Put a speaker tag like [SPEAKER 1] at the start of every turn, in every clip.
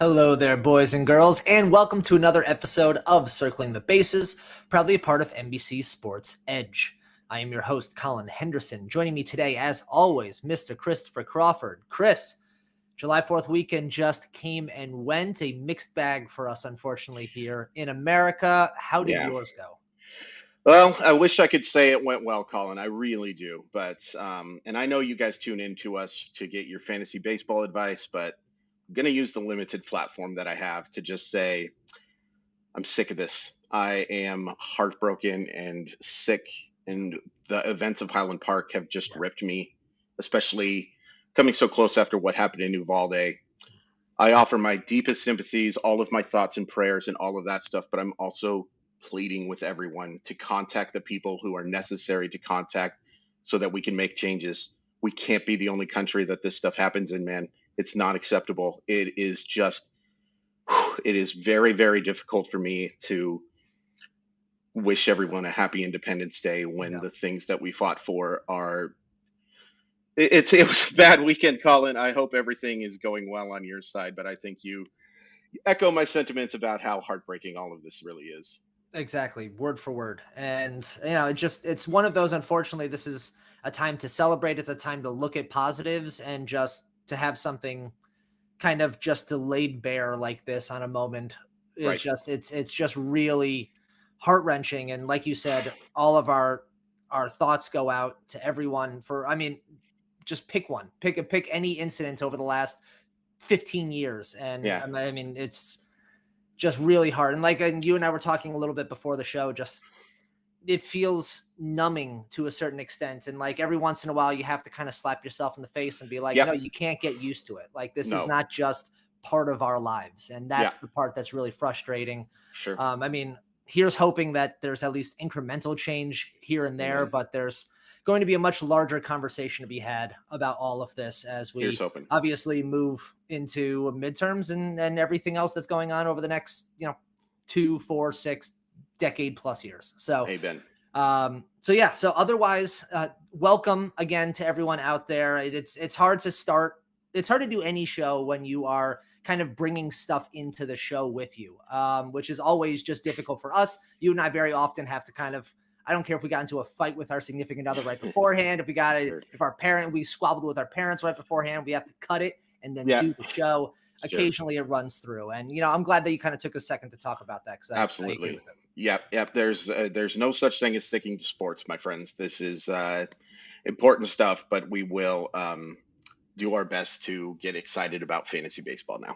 [SPEAKER 1] Hello there, boys and girls, and welcome to another episode of Circling the Bases, proudly a part of NBC Sports EDGE. I am your host, Colin Henderson. Joining me today, as always, Mr. Christopher Crawford. Chris, July 4th weekend just came and went. A mixed bag for us, unfortunately, here in America. How did yours go?
[SPEAKER 2] Well, I wish I could say it went well, Colin. I really do. But, and I know you guys tune in to us to get your fantasy baseball advice, but I'm going to use the limited platform that I have to just say, I'm sick of this. I am heartbroken and sick, and the events of Highland Park have just ripped me, especially coming so close after what happened in Uvalde. I offer my deepest sympathies, all of my thoughts and prayers and all of that stuff, but I'm also pleading with everyone to contact the people who are necessary to contact so that we can make changes. We can't be the only country that this stuff happens in, man. It's not acceptable. It is very, very difficult for me to wish everyone a happy Independence Day when the things that we fought for are. It was a bad weekend, Colin. I hope everything is going well on your side, but I think you echo my sentiments about how heartbreaking all of this really is.
[SPEAKER 1] Exactly, word for word. And, it's one of those, unfortunately, this is a time to celebrate. It's a time to look at positives and just to have something kind of just to laid bare like this on a moment. It's just really heart-wrenching. And like you said, all of our thoughts go out to everyone just pick one, pick any incident over the last 15 years. And it's just really hard. And you and I were talking a little bit before the show, it feels numbing to a certain extent. And like every once in a while, you have to kind of slap yourself in the face and be like, no, you can't get used to it. Like this is not just part of our lives. And that's the part that's really frustrating.
[SPEAKER 2] Sure.
[SPEAKER 1] Here's hoping that there's at least incremental change here and there, but there's going to be a much larger conversation to be had about all of this as we obviously move into midterms and everything else that's going on over the next, 2, 4, 6 decade plus years. So,
[SPEAKER 2] amen.
[SPEAKER 1] So otherwise, welcome again to everyone out there. It's hard to start. It's hard to do any show when you are kind of bringing stuff into the show with you, which is always just difficult for us. You and I very often have to I don't care if we got into a fight with our significant other right beforehand. If we squabbled with our parents right beforehand, we have to cut it and then do the show. Occasionally it runs through. And, I'm glad that you kind of took a second to talk about that.
[SPEAKER 2] Absolutely. I agree with it. Yep. There's no such thing as sticking to sports, my friends. This is important stuff, but we will do our best to get excited about fantasy baseball now.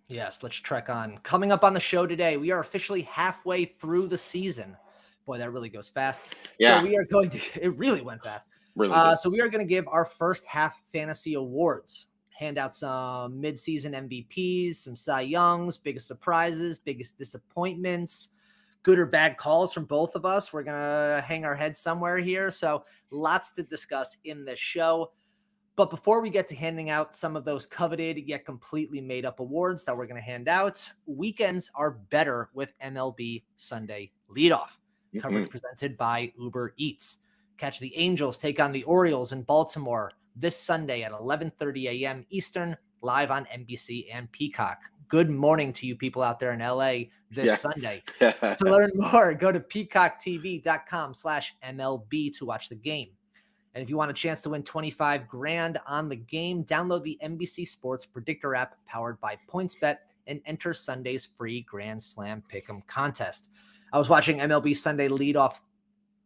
[SPEAKER 1] Yes, let's trek on. Coming up on the show today, we are officially halfway through the season. Boy, that really goes fast.
[SPEAKER 2] Yeah.
[SPEAKER 1] So it really went fast.
[SPEAKER 2] Really
[SPEAKER 1] so we are going to give our first half fantasy awards, hand out some midseason MVPs, some Cy Youngs, biggest surprises, biggest disappointments, good or bad calls from both of us. We're going to hang our heads somewhere here. So lots to discuss in this show. But before we get to handing out some of those coveted yet completely made up awards that we're going to hand out, weekends are better with MLB Sunday Leadoff. Coverage presented by Uber Eats. Catch the Angels take on the Orioles in Baltimore this Sunday at 11:30 a.m. Eastern, live on NBC and Peacock. Good morning to you people out there in LA this Sunday. To learn more, go to peacocktv.com/MLB to watch the game. And if you want a chance to win $25,000 on the game, download the NBC Sports Predictor app powered by PointsBet and enter Sunday's free Grand Slam Pick'em contest. I was watching MLB Sunday Leadoff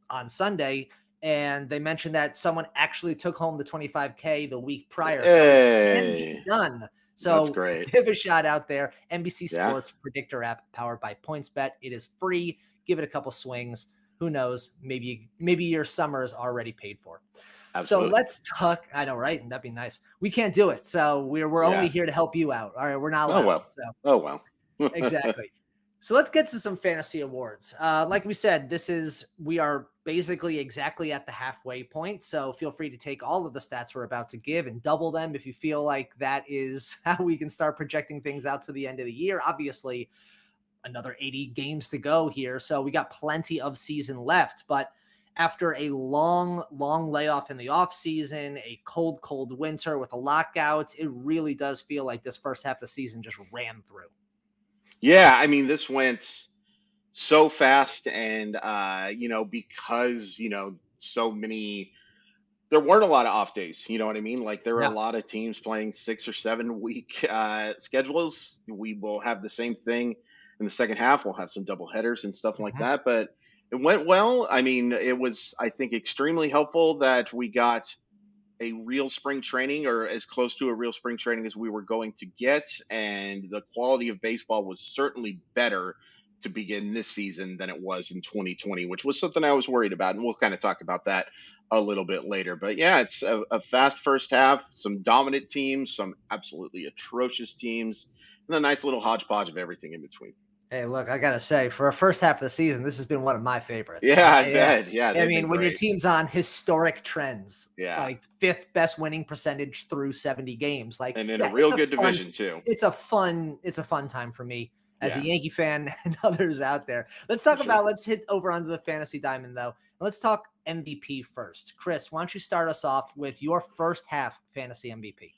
[SPEAKER 1] on Sunday, and they mentioned that someone actually took home the $25K the week prior. So it can be done. So
[SPEAKER 2] that's great.
[SPEAKER 1] Give a shout out there. NBC Sports Predictor app powered by PointsBet. It is free. Give it a couple swings. Who knows? Maybe your summer is already paid for.
[SPEAKER 2] Absolutely.
[SPEAKER 1] So let's talk. I know, right? That'd be nice. We can't do it. So we're only here to help you out. All right. We're not allowed.
[SPEAKER 2] Oh, well.
[SPEAKER 1] Exactly. So let's get to some fantasy awards. Like we said, we are basically exactly at the halfway point. So feel free to take all of the stats we're about to give and double them if you feel like that is how we can start projecting things out to the end of the year. Obviously, another 80 games to go here. So we got plenty of season left. But after a long layoff in the offseason, a cold winter with a lockout, it really does feel like this first half of the season just ran through.
[SPEAKER 2] Yeah, I mean, this went so fast, and because so many, there weren't a lot of off days. You know what I mean? Like, there are a
[SPEAKER 1] No.
[SPEAKER 2] lot of teams playing 6 or 7 week schedules. We will have the same thing in the second half. We'll have some double headers and stuff like that, but it went well. I mean, it was, I think, extremely helpful that we got a real spring training, or as close to a real spring training as we were going to get. And the quality of baseball was certainly better to begin this season than it was in 2020, which was something I was worried about. And we'll kind of talk about that a little bit later. But yeah, it's a fast first half, some dominant teams, some absolutely atrocious teams, and a nice little hodgepodge of everything in between.
[SPEAKER 1] Hey, look, I got to say, for a first half of the season, this has been one of my favorites.
[SPEAKER 2] Yeah, I bet. Yeah.
[SPEAKER 1] I mean, when your team's on historic trends,
[SPEAKER 2] yeah,
[SPEAKER 1] like 5th best winning percentage through 70 games, like,
[SPEAKER 2] and in a real good division too.
[SPEAKER 1] It's a fun time for me as a Yankee fan and others out there. Let's talk about, let's hit over onto the fantasy diamond though. Let's talk MVP first. Chris, why don't you start us off with your first half fantasy MVP?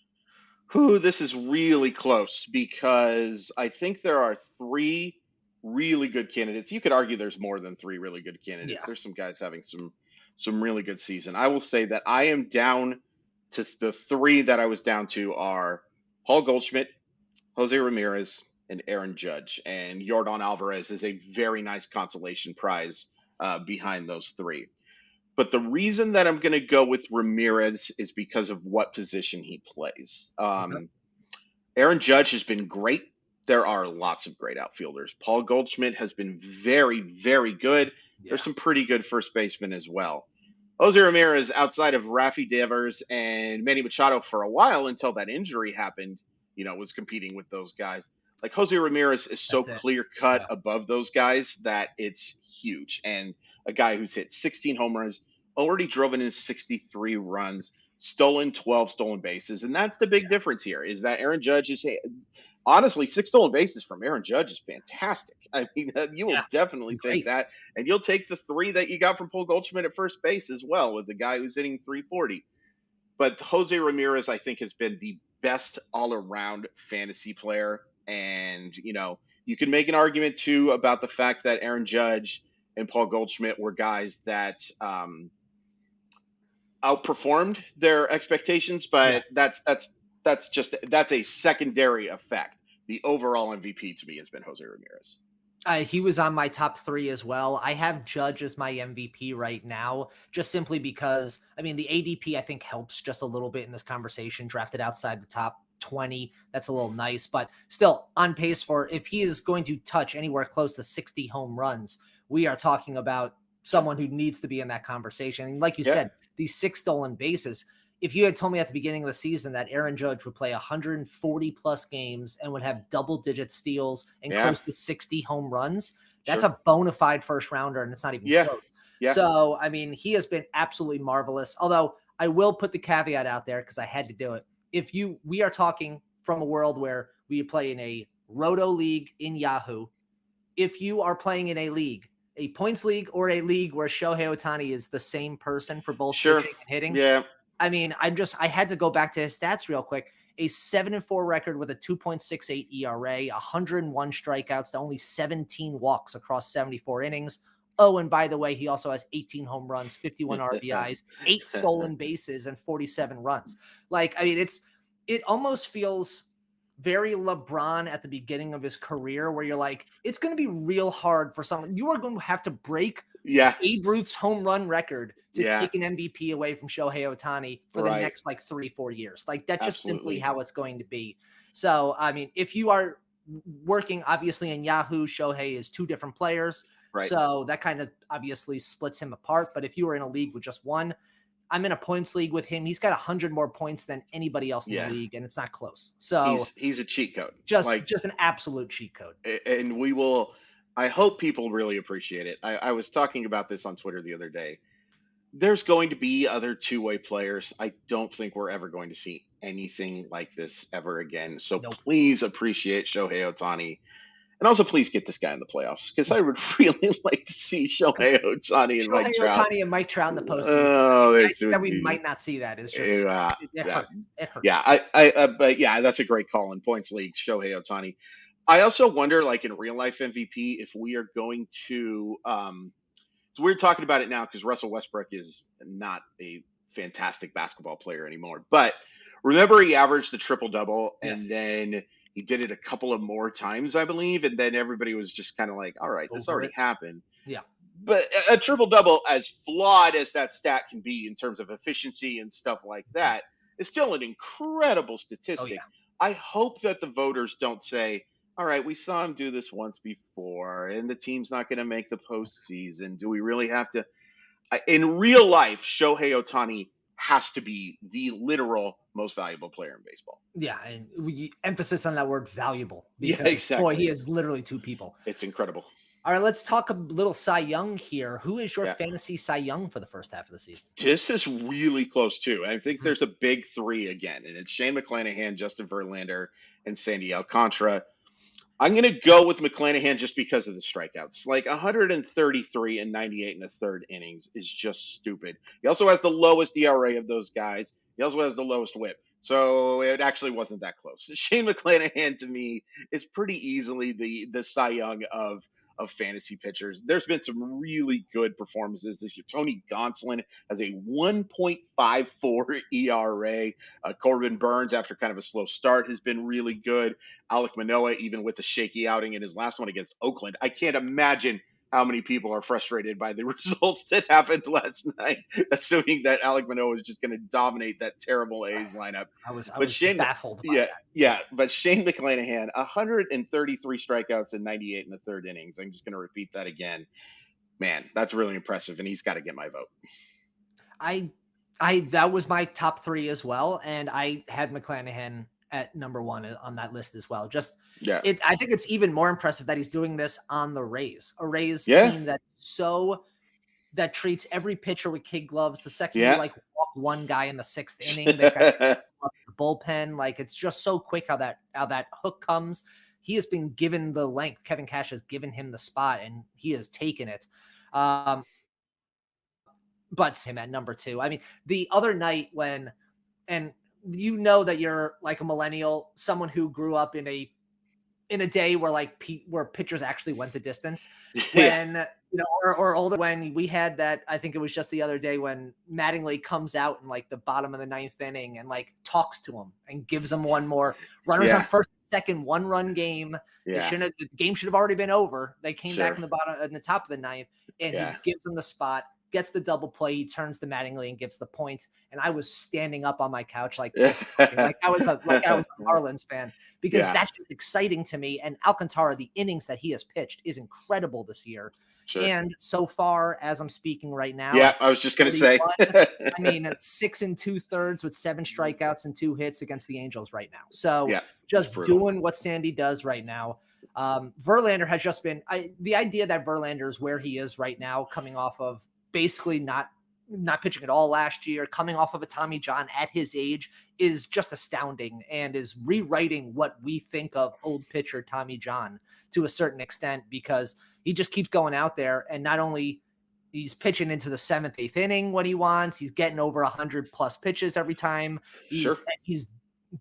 [SPEAKER 2] This is really close because I think there are 3 really good candidates. You could argue there's more than 3 really good candidates.
[SPEAKER 1] Yeah.
[SPEAKER 2] There's some guys having some really good season. I will say that I am down to the 3 that I was down to are Paul Goldschmidt, Jose Ramirez, and Aaron Judge. And Yordan Alvarez is a very nice consolation prize behind those 3. But the reason that I'm going to go with Ramirez is because of what position he plays. Aaron Judge has been great. There are lots of great outfielders. Paul Goldschmidt has been very, very good. Yeah. There's some pretty good first basemen as well. Jose Ramirez, outside of Rafi Devers and Manny Machado for a while until that injury happened, was competing with those guys. Like, Jose Ramirez is so clear-cut above those guys that it's huge. And a guy who's hit 16 home runs, already driven in 63 runs, stolen 12 stolen bases. And that's the big difference here, is that Aaron Judge is, honestly, 6 stolen bases from Aaron Judge is fantastic. I mean, you will definitely take that. And you'll take the 3 that you got from Paul Goldschmidt at first base as well, with the guy who's hitting 340. But Jose Ramirez, I think, has been the best all-around fantasy player. And, you can make an argument, too, about the fact that Aaron Judge and Paul Goldschmidt were guys that outperformed their expectations, but that's a secondary effect. The overall MVP to me has been Jose Ramirez.
[SPEAKER 1] He was on my top 3 as well. I have Judge as my MVP right now, just simply because, I mean, the ADP I think helps just a little bit in this conversation. Drafted outside the top 20, that's a little nice, but still on pace for, if he is going to touch anywhere close to 60 home runs, we are talking about someone who needs to be in that conversation. And like you said, these 6 stolen bases, if you had told me at the beginning of the season that Aaron Judge would play 140 plus games and would have double-digit steals and close to 60 home runs, that's a bona fide first rounder, and it's not even close. So, I mean, he has been absolutely marvelous. Although I will put the caveat out there because I had to do it. We are talking from a world where we play in a roto league in Yahoo. If you are playing in a league, a points league, or a league where Shohei Ohtani is the same person for both pitching and hitting.
[SPEAKER 2] Yeah.
[SPEAKER 1] I mean, I had to go back to his stats real quick. A 7-4 record with a 2.68 ERA, 101 strikeouts to only 17 walks across 74 innings. Oh, and by the way, he also has 18 home runs, 51 RBIs, 8 stolen bases, and 47 runs. Like, I mean, it almost feels very LeBron at the beginning of his career, where you're like, it's going to be real hard for someone. You are going to have to break Babe Ruth's home run record to take an MVP away from Shohei Ohtani for the next 3-4 years. Like, that's just simply how it's going to be. So, I mean, if you are working obviously in Yahoo, Shohei is 2 different players. Right. So that kind of obviously splits him apart. But if you were in a league with just one, I'm in a points league with him. He's got 100 more points than anybody else in the league, and it's not close. So
[SPEAKER 2] he's a cheat code.
[SPEAKER 1] Just an absolute cheat code.
[SPEAKER 2] And I hope people really appreciate it. I was talking about this on Twitter the other day. There's going to be other two-way players. I don't think we're ever going to see anything like this ever again. So please appreciate Shohei Ohtani And also, please get this guy in the playoffs because I would really like to see Shohei Ohtani and Mike Trout.
[SPEAKER 1] Shohei Ohtani and Mike Trout in the postseason.
[SPEAKER 2] Oh,
[SPEAKER 1] I think that we might not see that. It's just it hurts. It hurts.
[SPEAKER 2] Yeah, but yeah, that's a great call in points leagues. Shohei Ohtani. I also wonder, like in real life MVP, if we are going to. So we're talking about it now because Russell Westbrook is not a fantastic basketball player anymore. But remember, he averaged the triple-double, and then he did it a couple of more times, I believe. And then everybody was just kind of like, all right, this already happened.
[SPEAKER 1] Yeah.
[SPEAKER 2] But a triple-double, as flawed as that stat can be in terms of efficiency and stuff like that, is still an incredible statistic. I hope that the voters don't say, all right, we saw him do this once before, and the team's not going to make the postseason. Do we really have to? In real life, Shohei Ohtani has to be the literal most valuable player in baseball.
[SPEAKER 1] Yeah, and emphasis on that word valuable. Because, boy, he is literally two people.
[SPEAKER 2] It's incredible.
[SPEAKER 1] All right, let's talk a little Cy Young here. Who is your fantasy Cy Young for the first half of the season?
[SPEAKER 2] This is really close, too. I think there's a big three again, and it's Shane McClanahan, Justin Verlander, and Sandy Alcantara. I'm going to go with McClanahan just because of the strikeouts. Like 133 and 98 in the third innings is just stupid. He also has the lowest ERA of those guys. He also has the lowest whip. So it actually wasn't that close. Shane McClanahan, to me, is pretty easily the Cy Young of fantasy pitchers. There's been some really good performances this year. Tony Gonsolin has a 1.54 ERA. Corbin Burns, after kind of a slow start, has been really good. Alek Manoah, even with a shaky outing in his last one against Oakland. I can't imagine how many people are frustrated by the results that happened last night, assuming that Alek Manoah is just going to dominate that terrible A's lineup.
[SPEAKER 1] I was baffled by that.
[SPEAKER 2] Yeah, but Shane McClanahan, 133 strikeouts and 98 in the third innings. I'm just going to repeat that again. Man, that's really impressive, and he's got to get my vote.
[SPEAKER 1] That was my top three as well, and I had McClanahan at number one on that list as well. I think it's even more impressive that he's doing this on the Rays, a Rays team that treats every pitcher with kid gloves. The second you walk one guy in the sixth inning, they've got the bullpen. Like, it's just so quick how that hook comes. He has been given the length. Kevin Cash has given him the spot, and he has taken it. But him at number two. I mean, the other night you know that you're like a millennial, someone who grew up in a day where where pitchers actually went the distance, when or older, when we had that. I think it was just the other day when Mattingly comes out in like the bottom of the ninth inning and like talks to him and gives him one more. Runners on first, second, 1-run game. The game should have already been over. They came back in the top of the ninth, and he gives them the spot. Gets the double play. He turns to Mattingly and gives the point. And I was standing up on my couch like this, like I was a Marlins fan, because that's just exciting to me. And Alcantara, the innings that he has pitched is incredible this year.
[SPEAKER 2] Sure.
[SPEAKER 1] And so far, as I'm speaking right now,
[SPEAKER 2] I was just going to say,
[SPEAKER 1] 6 2/3 with 7 strikeouts and 2 hits against the Angels right now. So just doing what Sandy does right now. Verlander has just been the idea that Verlander is where he is right now, coming off of basically not pitching at all last year, coming off of a Tommy John at his age, is just astounding, and is rewriting what we think of old pitcher Tommy John to a certain extent, because he just keeps going out there, and not only he's pitching into the 7th, 8th inning when he wants, he's getting over 100+ pitches every time. He's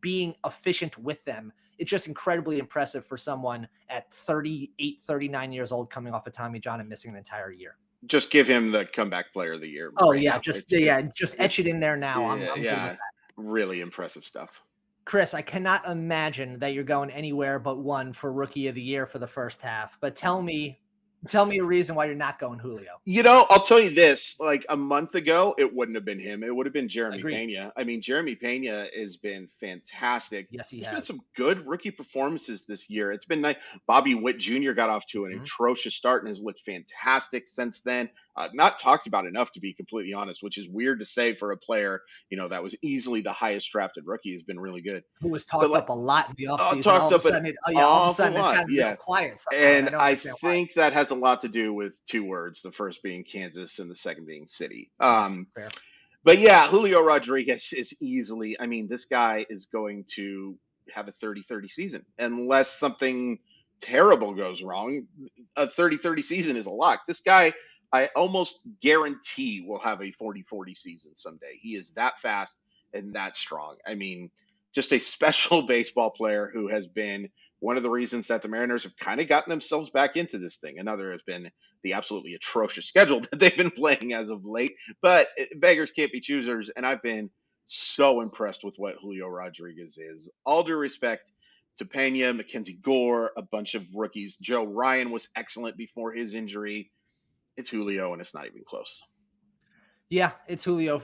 [SPEAKER 1] being efficient with them. It's just incredibly impressive for someone at 38, 39 years old, coming off of Tommy John and missing an entire year.
[SPEAKER 2] Just give him the comeback player of the year.
[SPEAKER 1] Just etch it in there now. I'm good with that.
[SPEAKER 2] Really impressive stuff.
[SPEAKER 1] Chris, I cannot imagine that you're going anywhere but one for rookie of the year for the first half. But tell me a reason why you're not going Julio.
[SPEAKER 2] I'll tell you this, like a month ago, it wouldn't have been him. It would have been Jeremy Pena. I mean, Jeremy Pena has been fantastic.
[SPEAKER 1] Yes, he
[SPEAKER 2] has.
[SPEAKER 1] There's
[SPEAKER 2] been some good rookie performances this year. It's been nice. Bobby Witt Jr. got off to an atrocious start and has looked fantastic since then. Not talked about enough, to be completely honest, which is weird to say for a player, that was easily the highest drafted rookie. Has been really good.
[SPEAKER 1] Who was talked up a lot in the offseason. All of a sudden it's kind of quiet.
[SPEAKER 2] And I think that has a lot to do with 2 words, the first being Kansas and the second being city.
[SPEAKER 1] Fair.
[SPEAKER 2] But Julio Rodriguez is easily, this guy is going to have a 30-30 season unless something terrible goes wrong, a 30-30 season is a lock. This guy, I almost guarantee, will have a 40-40 season someday. He is that fast and that strong. I mean, just a special baseball player who has been one of the reasons that the Mariners have kind of gotten themselves back into this thing. Another has been the absolutely atrocious schedule that they've been playing as of late. But beggars can't be choosers, and I've been so impressed with what Julio Rodriguez is. All due respect to Pena, Mackenzie Gore, a bunch of rookies. Joe Ryan was excellent before his injury. It's Julio, and it's not even close.
[SPEAKER 1] Yeah, it's Julio.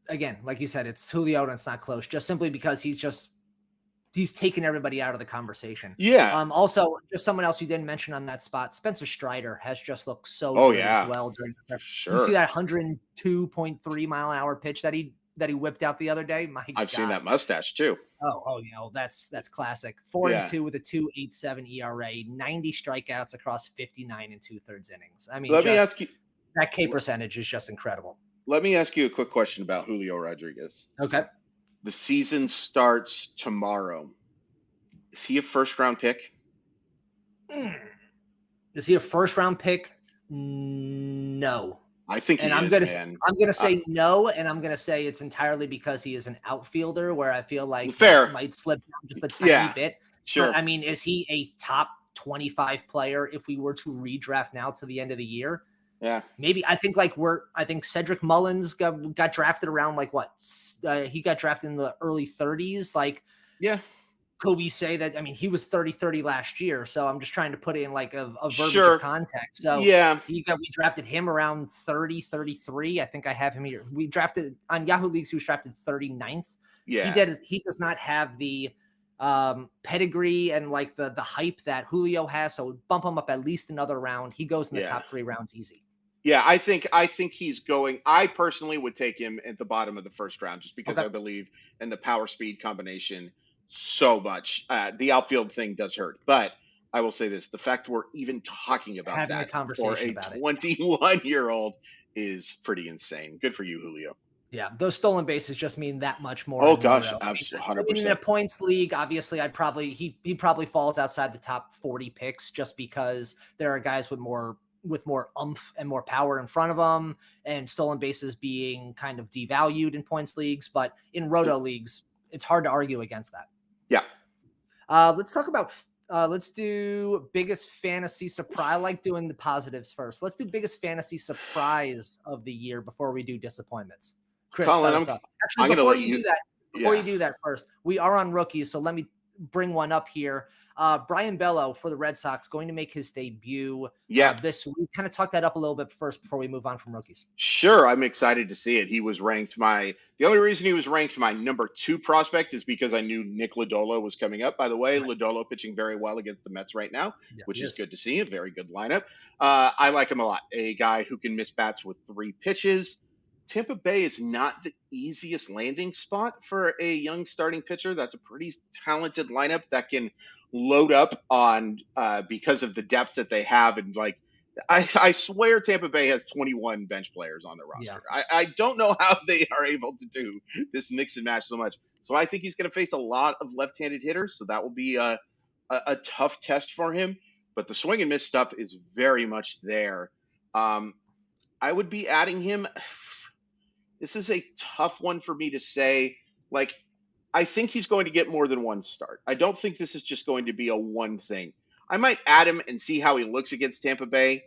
[SPEAKER 1] Again, like you said, it's Julio, and it's not close, just simply because he's taken everybody out of the conversation.
[SPEAKER 2] Yeah.
[SPEAKER 1] Also, just someone else you didn't mention on that spot, Spencer Strider has just looked so good as well during the
[SPEAKER 2] sure.
[SPEAKER 1] You see that 102.3 mile an hour pitch that he whipped out the other day?
[SPEAKER 2] I've seen that mustache too.
[SPEAKER 1] Oh, that's classic. 4-2 with a 2.87 ERA, 90 strikeouts across 59 and 2/3 innings. I mean,
[SPEAKER 2] let me ask you,
[SPEAKER 1] that K percentage is just incredible.
[SPEAKER 2] Let me ask you a quick question about Julio Rodriguez.
[SPEAKER 1] Okay.
[SPEAKER 2] The season starts tomorrow. Is he a first-round pick?
[SPEAKER 1] Is he a first-round pick? No.
[SPEAKER 2] I think he is,
[SPEAKER 1] I'm gonna say no, and I'm gonna say it's entirely because he is an outfielder, where I feel like
[SPEAKER 2] fair
[SPEAKER 1] might slip down just a tiny bit.
[SPEAKER 2] Sure.
[SPEAKER 1] But, I mean, is he a top 25 player if we were to redraft now to the end of the year?
[SPEAKER 2] Yeah.
[SPEAKER 1] Maybe. I think Cedric Mullins got drafted around like what? He got drafted in the early 30s. Like,
[SPEAKER 2] yeah.
[SPEAKER 1] Could we say that? I mean, he was 30-30 last year, so I'm just trying to put it in like a verbiage of context. So
[SPEAKER 2] yeah,
[SPEAKER 1] we drafted him around 30-33. I think I have him here. We drafted on Yahoo Leagues. He was drafted 39th.
[SPEAKER 2] Yeah,
[SPEAKER 1] he does not have the pedigree and like the hype that Julio has. So bump him up at least another round. He goes in the top 3 rounds easy.
[SPEAKER 2] Yeah, I think he's going. I personally would take him at the bottom of the first round just because I believe in the power speed combination so much. The outfield thing does hurt, but I will say this: the fact we're even talking about
[SPEAKER 1] having
[SPEAKER 2] that
[SPEAKER 1] a conversation
[SPEAKER 2] for a
[SPEAKER 1] about
[SPEAKER 2] 21-year-old is pretty insane. Good for you, Julio.
[SPEAKER 1] Yeah, those stolen bases just mean that much more.
[SPEAKER 2] Oh gosh, absolutely, 100%.
[SPEAKER 1] In a points league, obviously, he probably falls outside the top 40 picks just because there are guys with more oomph and more power in front of them, and stolen bases being kind of devalued in points leagues. But in roto leagues, it's hard to argue against that.
[SPEAKER 2] Yeah.
[SPEAKER 1] Let's talk about. Let's do biggest fantasy surprise. I like doing the positives first. Let's do biggest fantasy surprise of the year before we do disappointments. Chris,
[SPEAKER 2] Colin,
[SPEAKER 1] before you do that first, we are on rookies, so let me bring one up here. Brian Bello for the Red Sox going to make his debut. This week. Kind of talk that up a little bit first before we move on from rookies.
[SPEAKER 2] Sure, I'm excited to see it. He was ranked the only reason he was ranked my number 2 prospect is because I knew Nick Lodolo was coming up. By the way, Lodolo pitching very well against the Mets right now, which is good to see. A very good lineup. I like him a lot. A guy who can miss bats with 3 pitches. Tampa Bay is not the easiest landing spot for a young starting pitcher. That's a pretty talented lineup that can load up on because of the depth that they have. And like, I swear Tampa Bay has 21 bench players on their roster. Yeah. I don't know how they are able to do this mix and match so much. So I think he's going to face a lot of left-handed hitters. So that will be a tough test for him. But the swing and miss stuff is very much there. I would be adding him. This is a tough one for me to say. Like, I think he's going to get more than one start. I don't think this is just going to be a one thing. I might add him and see how he looks against Tampa Bay.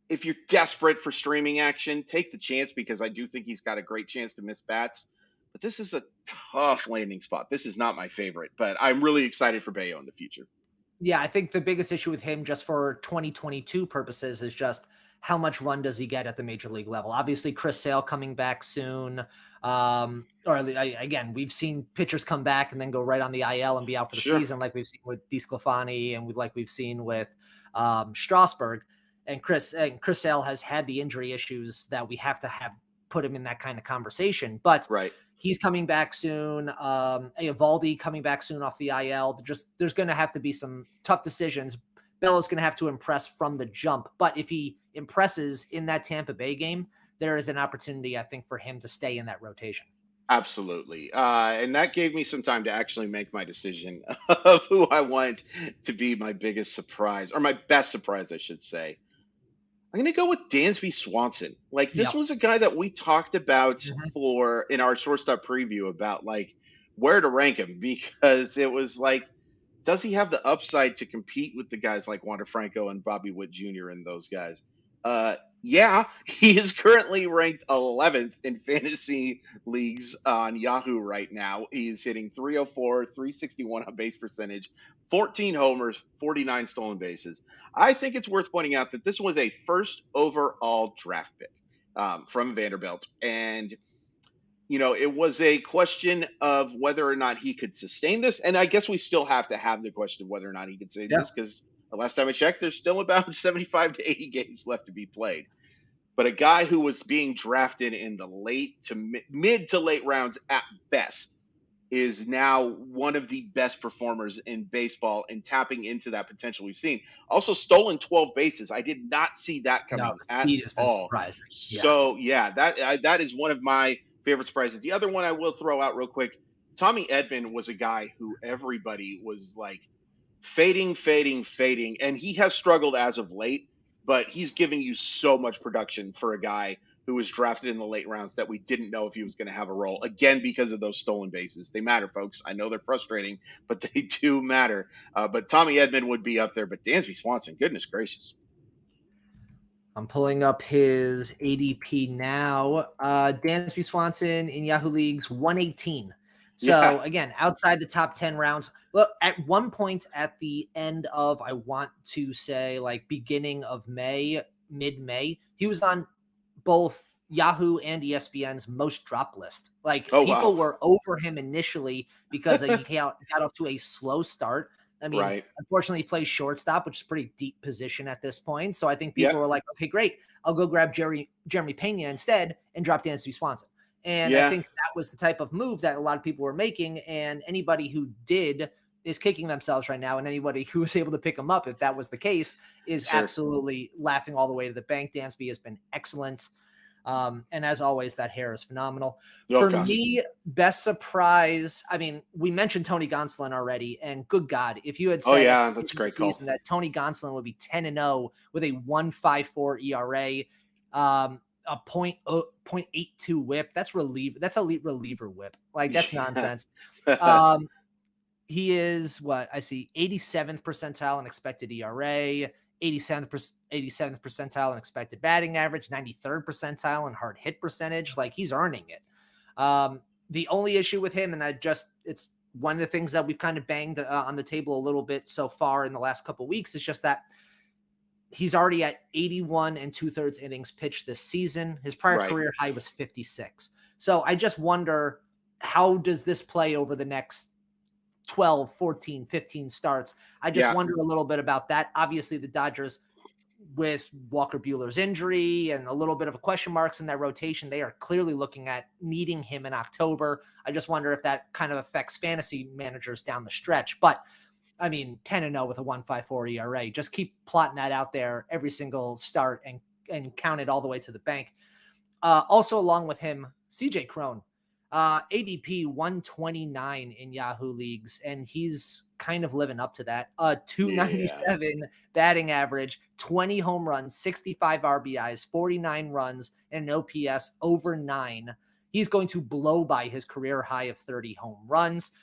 [SPEAKER 2] If you're desperate for streaming action, take the chance because I do think he's got a great chance to miss bats. But this is a tough landing spot. This is not my favorite, but I'm really excited for Bayo in the future.
[SPEAKER 1] Yeah, I think the biggest issue with him just for 2022 purposes is just how much run does he get at the major league level? Obviously, Chris Sale coming back soon. Again, we've seen pitchers come back and then go right on the IL and be out for the season, like we've seen with DeSclafani and like we've seen with Strasburg. And Chris Sale has had the injury issues that we have to put him in that kind of conversation. But he's coming back soon. Eovaldi coming back soon off the IL. There's going to have to be some tough decisions. Bello's going to have to impress from the jump. But if he impresses in that Tampa Bay game, there is an opportunity, I think, for him to stay in that rotation.
[SPEAKER 2] Absolutely. And that gave me some time to actually make my decision of who I want to be my biggest surprise, or my best surprise, I should say. I'm going to go with Dansby Swanson. Like, this
[SPEAKER 1] Yep.
[SPEAKER 2] was a guy that we talked about
[SPEAKER 1] Mhm.
[SPEAKER 2] for in our shortstop preview about like where to rank him, because it was like, does he have the upside to compete with the guys like Wander Franco and Bobby Witt Jr. and those guys? Yeah, he is currently ranked 11th in fantasy leagues on Yahoo right now. He's hitting 304, 361 on base percentage, 14 homers, 49 stolen bases. I think it's worth pointing out that this was a first overall draft pick from Vanderbilt. And it was a question of whether or not he could sustain this. And I guess we still have to have the question of whether or not he could sustain
[SPEAKER 1] Yeah.
[SPEAKER 2] this, because the last time I checked, there's still about 75 to 80 games left to be played. But a guy who was being drafted in the late to mid to late rounds at best is now one of the best performers in baseball and tapping into that potential we've seen. Also stolen 12 bases. I did not see that
[SPEAKER 1] No,
[SPEAKER 2] coming
[SPEAKER 1] the
[SPEAKER 2] at
[SPEAKER 1] speed has been
[SPEAKER 2] all.
[SPEAKER 1] surprising. Yeah.
[SPEAKER 2] So yeah, that is one of my favorite surprises. The other one I will throw out real quick, Tommy Edmond was a guy who everybody was like fading, fading, fading, and he has struggled as of late, but he's giving you so much production for a guy who was drafted in the late rounds that we didn't know if he was going to have a role, again because of those stolen bases. They matter, folks. I know they're frustrating, but they do matter. But Tommy Edmond would be up there, but Dansby Swanson, goodness gracious.
[SPEAKER 1] I'm pulling up his ADP now. Dansby Swanson in Yahoo Leagues 118. So
[SPEAKER 2] Yeah.
[SPEAKER 1] again, outside the top 10 rounds. Look, at one point at the end of, I want to say like beginning of May, mid-May, he was on both Yahoo and ESPN's most drop list. Like
[SPEAKER 2] Oh
[SPEAKER 1] people
[SPEAKER 2] wow.
[SPEAKER 1] were over him initially because he got off to a slow start. I mean,
[SPEAKER 2] Right.
[SPEAKER 1] unfortunately, he plays shortstop, which is a pretty deep position at this point. So I think
[SPEAKER 2] Yeah.
[SPEAKER 1] people were like, okay, great. I'll go grab Jeremy Pena instead and drop Dansby Swanson. And I
[SPEAKER 2] Yeah.
[SPEAKER 1] think that was the type of move that a lot of people were making. And anybody who did is kicking themselves right now. And anybody who was able to pick him up, if that was the case, is
[SPEAKER 2] Sure.
[SPEAKER 1] absolutely laughing all the way to the bank. Dansby has been excellent. And as always, that hair is phenomenal.
[SPEAKER 2] Oh
[SPEAKER 1] For
[SPEAKER 2] gosh.
[SPEAKER 1] me, best surprise, I mean, we mentioned Tony Gonsolin already, and good God, if you had
[SPEAKER 2] Oh
[SPEAKER 1] said at
[SPEAKER 2] yeah,
[SPEAKER 1] the
[SPEAKER 2] that's a
[SPEAKER 1] beginning of
[SPEAKER 2] great
[SPEAKER 1] the
[SPEAKER 2] call.
[SPEAKER 1] season that Tony Gonsolin would be 10-0 with a 1.54 ERA, a 0.82 whip, that's elite reliever whip. Like, that's
[SPEAKER 2] Yeah.
[SPEAKER 1] nonsense. Um, he is what I see 87th percentile in expected ERA, 87th percentile in expected batting average, 93rd percentile in hard hit percentage. Like, he's earning it. The only issue with him, and it's one of the things that we've kind of banged on the table a little bit so far in the last couple of weeks, is just that he's already at 81 and 2/3 innings pitched this season. His prior
[SPEAKER 2] Right.
[SPEAKER 1] career high was 56. So I just wonder, how does this play over the next 12, 14, 15 starts? I just
[SPEAKER 2] Yeah.
[SPEAKER 1] wonder a little bit about that. Obviously, the Dodgers, with Walker Buehler's injury and a little bit of a question marks in that rotation, they are clearly looking at needing him in October. I just wonder if that kind of affects fantasy managers down the stretch. But I mean, 10-0 with a 1.54 ERA. Just keep plotting that out there every single start and count it all the way to the bank. Also, along with him, CJ Cron, ADP 129 in Yahoo Leagues, and he's kind of living up to that.
[SPEAKER 2] Yeah.
[SPEAKER 1] 297 batting average, 20 home runs, 65 RBIs, 49 runs, and an OPS over 9. He's going to blow by his career high of 30 home runs.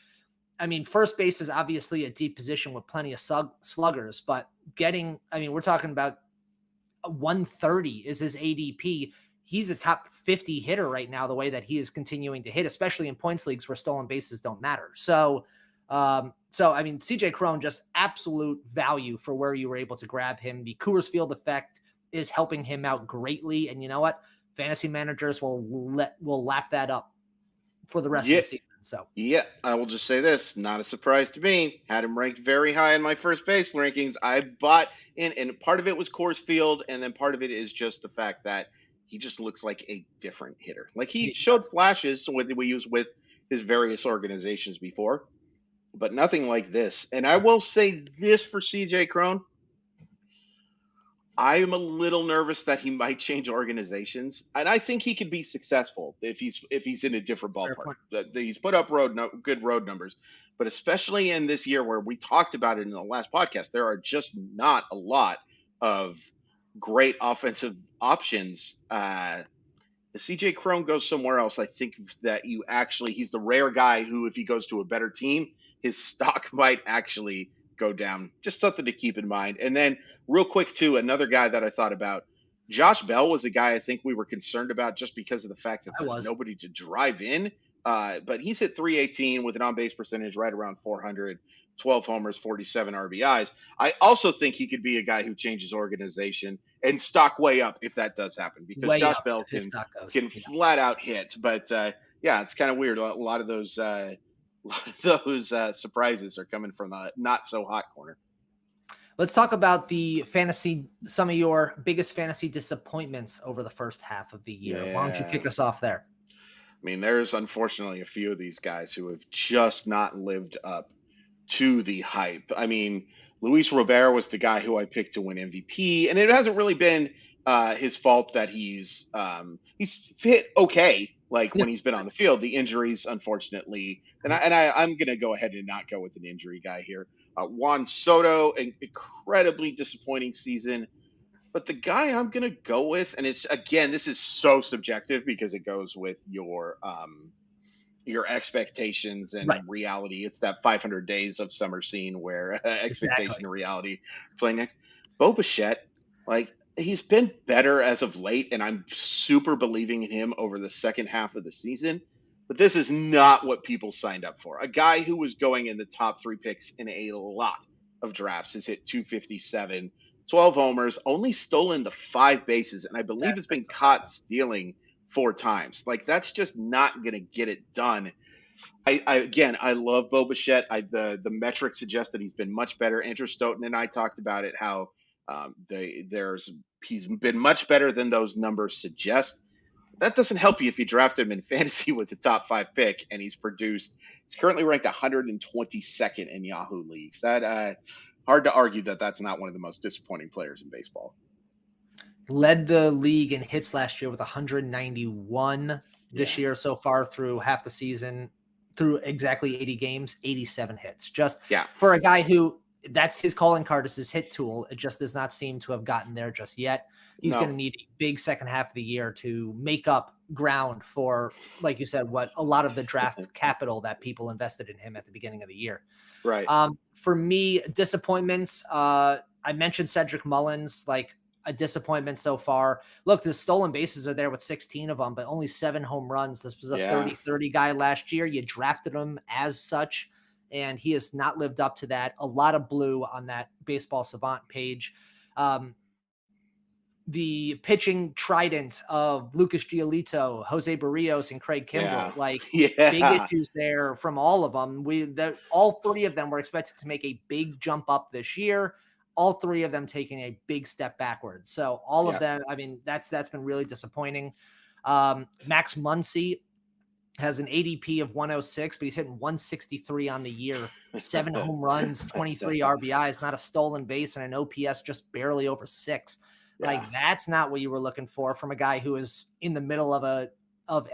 [SPEAKER 1] I mean, first base is obviously a deep position with plenty of sluggers, but we're talking about 130 is his ADP. He's a top 50 hitter right now, the way that he is continuing to hit, especially in points leagues where stolen bases don't matter. So I mean, CJ Cron, just absolute value for where you were able to grab him. The Coors Field effect is helping him out greatly. And you know what? Fantasy managers will lap that up for the rest of
[SPEAKER 2] Yeah.
[SPEAKER 1] the season. So
[SPEAKER 2] Yeah, I will just say this, not a surprise to me. Had him ranked very high in my first base rankings. I bought in, and part of it was Coors Field, and then part of it is just the fact that he just looks like a different hitter. Like, he
[SPEAKER 1] he
[SPEAKER 2] showed
[SPEAKER 1] does.
[SPEAKER 2] flashes with we used with his various organizations before, but nothing like this. And I will say this for CJ Cron. I'm a little nervous that he might change organizations, and I think he could be successful if he's in a different
[SPEAKER 1] Fair
[SPEAKER 2] ballpark.
[SPEAKER 1] point.
[SPEAKER 2] He's put up good road numbers, but especially in this year where we talked about it in the last podcast, there are just not a lot of great offensive options. If CJ Cron goes somewhere else, I think that he's the rare guy who, if he goes to a better team, his stock might actually go down. Just something to keep in mind. And then, real quick, too, another guy that I thought about, Josh Bell was a guy I think we were concerned about just because of the fact that there's nobody to drive in. But he's hit 318 with an on-base percentage right around 400, 12 homers, 47 RBIs. I also think he could be a guy who changes organization and stock way up if that does happen, because
[SPEAKER 1] Way
[SPEAKER 2] Josh
[SPEAKER 1] up
[SPEAKER 2] Bell
[SPEAKER 1] if his stock goes.
[SPEAKER 2] can flat out hit. But yeah, it's kind of weird. A lot of those surprises are coming from the not so hot corner.
[SPEAKER 1] Let's talk about some of your biggest fantasy disappointments over the first half of the year.
[SPEAKER 2] Yeah.
[SPEAKER 1] Why don't you kick us off there?
[SPEAKER 2] I mean, there's unfortunately a few of these guys who have just not lived up to the hype. I mean, Luis Robert was the guy who I picked to win MVP, and it hasn't really been his fault that he's fit okay, like when he's been on the field. The injuries, unfortunately, and I'm going to go ahead and not go with an injury guy here. Juan Soto, an incredibly disappointing season. But the guy I'm going to go with, and this is so subjective because it goes with your expectations and reality. It's that 500 days of summer scene where expectation and reality play next. Bo Bichette, like, he's been better as of late, and I'm super believing in him over the second half of the season. But this is not what people signed up for. A guy who was going in the top 3 picks in a lot of drafts has hit 257, 12 homers, only stolen the 5 bases, and I believe has been caught stealing 4 times. Like, that's just not going to get it done. I love Bo Bichette. The metrics suggest that he's been much better. Andrew Stoughton and I talked about it, how he's been much better than those numbers suggest. That doesn't help you if you draft him in fantasy with the top 5 pick, and he's currently ranked 122nd in Yahoo leagues. That hard to argue that that's not one of the most disappointing players in baseball.
[SPEAKER 1] Led the league in hits last year with 191 this year so far through half the season, through exactly 80 games, 87 hits. Just for a guy who that's his calling card, is his hit tool. It just does not seem to have gotten there just yet. He's going to need a big second half of the year to make up ground for, like you said, what a lot of the draft capital that people invested in him at the beginning of the year.
[SPEAKER 2] Right.
[SPEAKER 1] For me, disappointments. I mentioned Cedric Mullins, like a disappointment so far. Look, the stolen bases are there with 16 of them, but only 7 home runs. This was a 30-30 guy last year. You drafted him as such, and he has not lived up to that. A lot of blue on that Baseball Savant page. The pitching trident of Lucas Giolito, Jose Barrios, and Craig Kimbrell, big issues there from all of them. All 3 of them were expected to make a big jump up this year. All 3 of them taking a big step backwards. So all of them, I mean, that's been really disappointing. Max Muncie has an ADP of 106, but he's hitting 163 on the year, 7 home runs, 23 RBIs, not a stolen base, and an OPS just barely over 6. Like, that's not what you were looking for from a guy who is in the middle of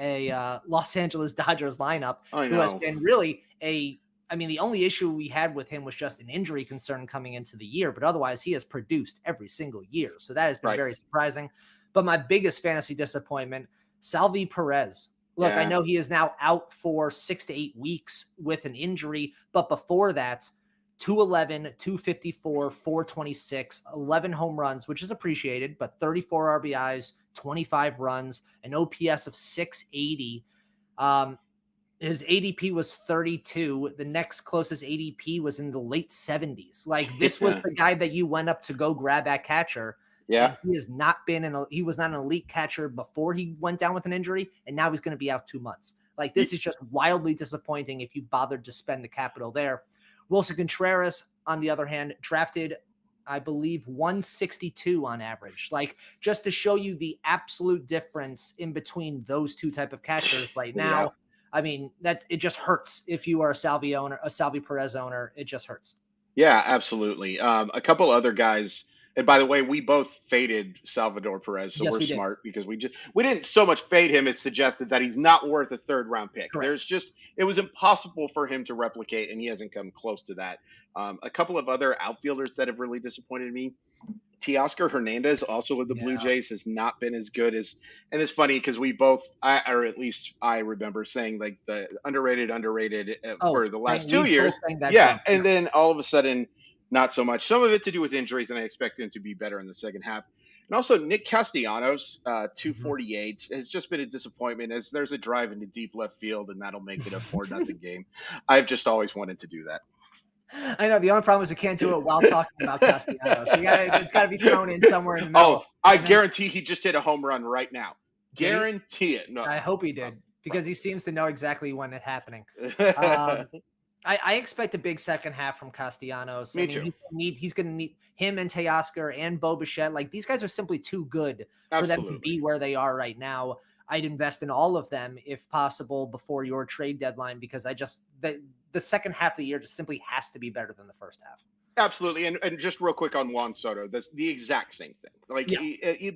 [SPEAKER 1] a Los Angeles Dodgers lineup, who has been really the only issue we had with him was just an injury concern coming into the year, but otherwise he has produced every single year. So that has been very surprising. But my biggest fantasy disappointment, Salvi Perez. Look, I know he is now out for 6 to 8 weeks with an injury, but before that, 211, 254, 426, 11 home runs, which is appreciated, but 34 RBIs, 25 runs, an OPS of 680. His ADP was 32. The next closest ADP was in the late 70s. Like, this was the guy that you went up to go grab at catcher. Yeah. He has not been he was not an elite catcher before he went down with an injury, and now he's going to be out 2 months. Like, this is just wildly disappointing if you bothered to spend the capital there. Wilson Contreras, on the other hand, drafted, I believe, 162 on average. Like, just to show you the absolute difference in between those 2 type of catchers right now. Yeah. I mean, it just hurts if you are a Salvi Perez owner. It just hurts.
[SPEAKER 2] Yeah, absolutely. A couple other guys And by the way, we both faded Salvador Perez, so
[SPEAKER 1] Yes,
[SPEAKER 2] we're
[SPEAKER 1] we did.
[SPEAKER 2] smart because we didn't so much fade him as suggested that he's not worth a third round pick.
[SPEAKER 1] Correct.
[SPEAKER 2] It was impossible for him to replicate, and he hasn't come close to that. A couple of other outfielders that have really disappointed me. Teoscar Hernandez, also with the Blue
[SPEAKER 1] Yeah.
[SPEAKER 2] Jays, has not been as good as. And it's funny because we both, or at least I remember saying like the underrated
[SPEAKER 1] Oh,
[SPEAKER 2] for the last
[SPEAKER 1] we
[SPEAKER 2] 2 years.
[SPEAKER 1] both sang that
[SPEAKER 2] Yeah,
[SPEAKER 1] drum.
[SPEAKER 2] and then all of a sudden, not so much. Some of it to do with injuries, and I expect him to be better in the second half. And also Nick Castellanos,
[SPEAKER 1] Mhm.
[SPEAKER 2] 248, has just been a disappointment. As there's a drive into deep left field, and that'll make it a 4-0 game. I've just always wanted to do that.
[SPEAKER 1] I know the only problem is we can't do it while talking about Castellanos. It's got to be thrown in somewhere in the
[SPEAKER 2] Oh,
[SPEAKER 1] middle.
[SPEAKER 2] I
[SPEAKER 1] And then
[SPEAKER 2] guarantee he just hit a home run right now.
[SPEAKER 1] did he?
[SPEAKER 2] Guarantee it. No.
[SPEAKER 1] I hope he
[SPEAKER 2] Oh,
[SPEAKER 1] did because he seems to know exactly when it's happening.
[SPEAKER 2] oh.
[SPEAKER 1] Um, I expect a big second half from Castellanos. I
[SPEAKER 2] Me
[SPEAKER 1] mean,
[SPEAKER 2] too.
[SPEAKER 1] he's going to need him and Teoscar and Bo Bichette. Like these guys are simply too good for them to
[SPEAKER 2] Absolutely.
[SPEAKER 1] be where they are right now. I'd invest in all of them if possible before your trade deadline because the second half of the year just simply has to be better than the first half.
[SPEAKER 2] Absolutely. And just real quick on Juan Soto, that's the exact same thing. Like
[SPEAKER 1] Yeah,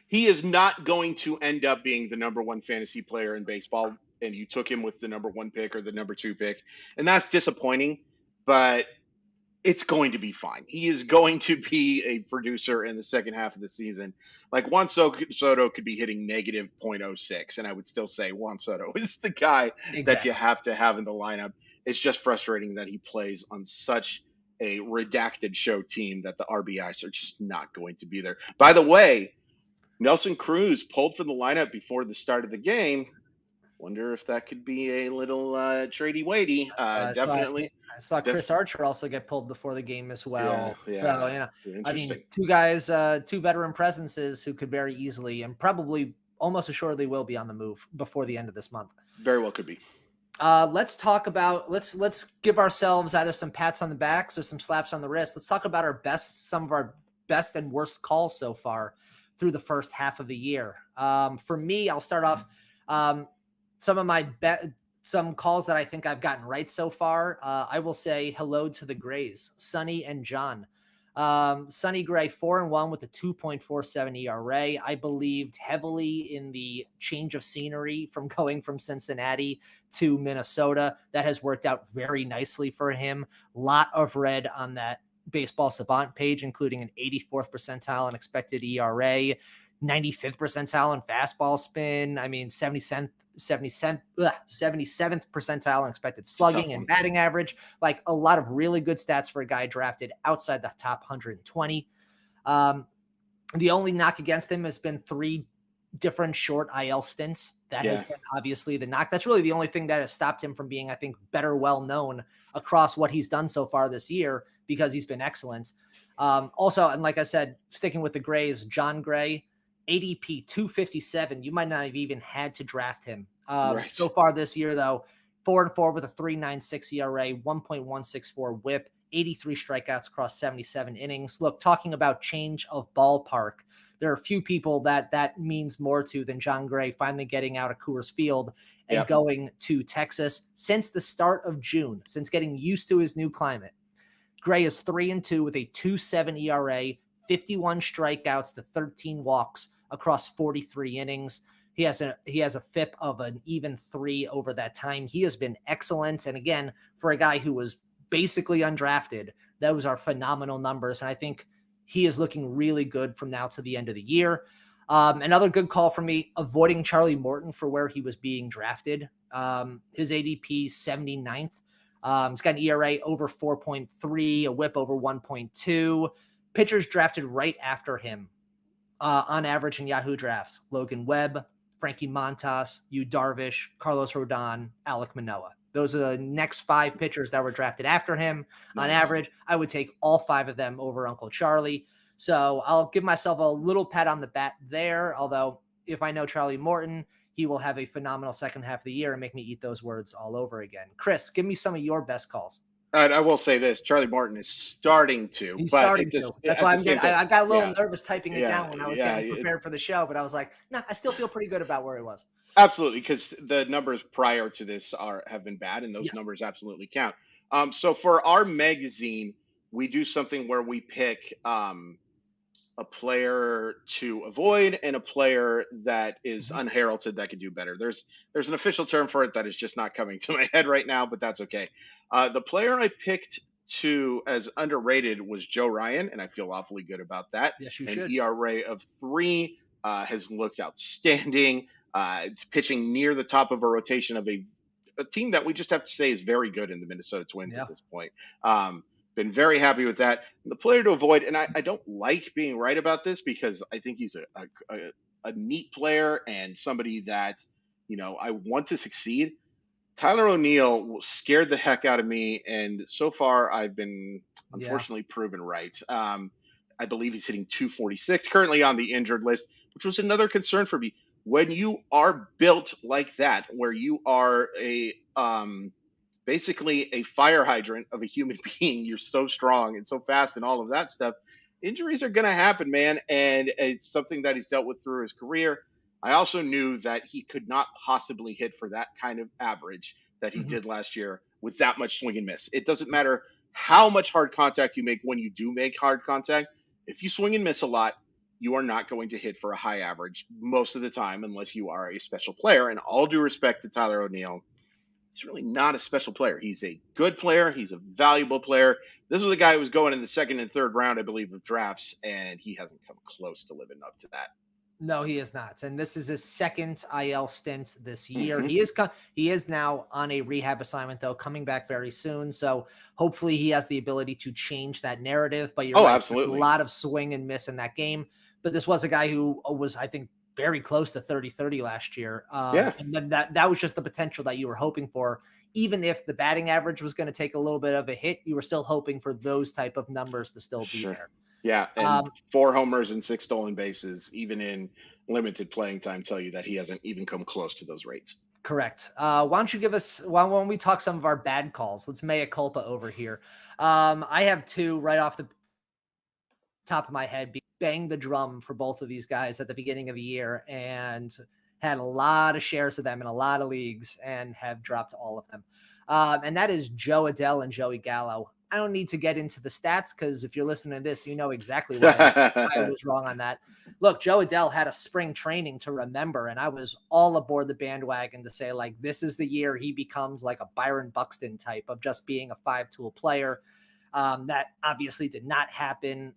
[SPEAKER 2] he is not going to end up being the number one fantasy player in baseball. And you took him with the number one pick or the number two pick. And that's disappointing, but it's going to be fine. He is going to be a producer in the second half of the season. Like Juan Soto could be hitting negative .06, and I would still say Juan Soto is the guy that you
[SPEAKER 1] exactly.
[SPEAKER 2] have to have in the lineup. It's just frustrating that he plays on such a redacted show team that the RBIs are just not going to be there. By the way, Nelson Cruz pulled from the lineup before the start of the game. Wonder if that could be a little tradey weighty.
[SPEAKER 1] So
[SPEAKER 2] Definitely.
[SPEAKER 1] I saw Chris Archer also get pulled before the game as
[SPEAKER 2] Yeah,
[SPEAKER 1] well. So,
[SPEAKER 2] yeah.
[SPEAKER 1] I mean,
[SPEAKER 2] Interesting.
[SPEAKER 1] two guys, two veteran presences who could very easily and probably almost assuredly will be on the move before the end of this month.
[SPEAKER 2] Very well could be.
[SPEAKER 1] Let's talk about let's give ourselves either some pats on the backs or some slaps on the wrist. Let's talk about some of our best and worst calls so far through the first half of the year. For me, I'll start off. Some of my some calls that I think I've gotten right so far. I will say hello to the Grays, Sonny and John. Sonny Gray 4-1 with a 2.47 ERA. I believed heavily in the change of scenery from going from Cincinnati to Minnesota. That has worked out very nicely for him. Lot of red on that Baseball Savant page, including an 84th percentile in expected ERA, 95th percentile in fastball spin. I mean, 77th percentile in expected slugging and batting average. Like a lot of really good stats for a guy drafted outside the top 120. The only knock against him has been 3 different short IL stints. That has been obviously the knock. That's really the only thing that has stopped him from being, I think, better well known across what he's done so far this year because he's been excellent. Also, and like I said, sticking with the Grays, John Gray, ADP 257. You might not have even had to draft him.
[SPEAKER 2] Right.
[SPEAKER 1] So far this year, though, 4-4 with a 3.96 ERA, 1.164 WHIP, 83 strikeouts across 77 innings. Look, talking about change of ballpark, there are a few people that means more to than John Gray finally getting out of Coors Field and going to Texas. Since the start of June, since getting used to his new climate, Gray is 3-2 with a 2.7 ERA, 51 strikeouts to 13 walks across 43 innings. He has a FIP of an even 3 over that time. He has been excellent. And again, for a guy who was basically undrafted, those are phenomenal numbers. And I think he is looking really good from now to the end of the year. Another good call for me, avoiding Charlie Morton for where he was being drafted. His ADP 79th. He's got an ERA over 4.3, a WHIP over 1.2. Pitchers drafted right after him on average in Yahoo drafts: Logan Webb, Frankie Montas, Yu Darvish, Carlos Rodon, Alek Manoah. Those are the next 5 pitchers that were drafted after him. Nice. On average, I would take all 5 of them over Uncle Charlie. So I'll give myself a little pat on the back there. Although if I know Charlie Morton, he will have a phenomenal second half of the year and make me eat those words all over again. Chris, give me some of your best calls.
[SPEAKER 2] I will say this: Charlie Morton is starting to.
[SPEAKER 1] He's starting to. That's why I got a little nervous typing it down when I was getting prepared for the show, but I was like, no, I still feel pretty good about where he was.
[SPEAKER 2] Absolutely, because the numbers prior to this have been bad, and those numbers absolutely count. So for our magazine, we do something where we pick a player to avoid and a player that is unheralded that could do better. There's an official term for it that is just not coming to my head right now, but that's okay. The player I picked to as underrated was Joe Ryan, and I feel awfully good about that.
[SPEAKER 1] Yes, you
[SPEAKER 2] An
[SPEAKER 1] should.
[SPEAKER 2] ERA of 3, has looked outstanding. It's pitching near the top of a rotation of a team that we just have to say is very good in the Minnesota Twins
[SPEAKER 1] Yeah.
[SPEAKER 2] at this point. Been very happy with that. The player to avoid, and I don't like being right about this because I think he's a neat player and somebody that, I want to succeed. Tyler O'Neill scared the heck out of me, and so far I've been
[SPEAKER 1] Yeah.
[SPEAKER 2] unfortunately proven right. I believe he's hitting 246, currently on the injured list, which was another concern for me. When you are built like that, where you are basically a fire hydrant of a human being, you're so strong and so fast and all of that stuff, injuries are going to happen, man. And it's something that he's dealt with through his career. I also knew that he could not possibly hit for that kind of average that he did last year with that much swing and miss. It doesn't matter how much hard contact you make when you do make hard contact. If you swing and miss a lot, you are not going to hit for a high average most of the time unless you are a special player. And all due respect to Tyler O'Neill, he's really not a special player. He's a good player. He's a valuable player. This was a guy who was going in the second and third round, I believe, of drafts, and he hasn't come close to living up to that.
[SPEAKER 1] No, he is not. And this is his second IL stint this year. He is now on a rehab assignment, though, coming back very soon. So hopefully he has the ability to change that narrative. But you're right,
[SPEAKER 2] absolutely.
[SPEAKER 1] A lot of swing and miss in that game. But this was a guy who was, I think, very close to 30-30 last year. And then that was just the potential that you were hoping for. Even if the batting average was going to take a little bit of a hit, you were still hoping for those type of numbers to still be there.
[SPEAKER 2] Yeah, and 4 homers and 6 stolen bases, even in limited playing time, tell you that he hasn't even come close to those rates.
[SPEAKER 1] Correct. Why don't you give us, why don't we talk some of our bad calls? Let's mea culpa over here. I have 2 right off the top of my head. Bang the drum for both of these guys at the beginning of the year and had a lot of shares of them in a lot of leagues and have dropped all of them. And that is Joe Adell and Joey Gallo. I don't need to get into the stats because if you're listening to this, you know exactly why I was wrong on that. Look, Joe Adell had a spring training to remember, and I was all aboard the bandwagon to say, like, this is the year he becomes like a Byron Buxton type of just being a 5-tool player. That obviously did not happen.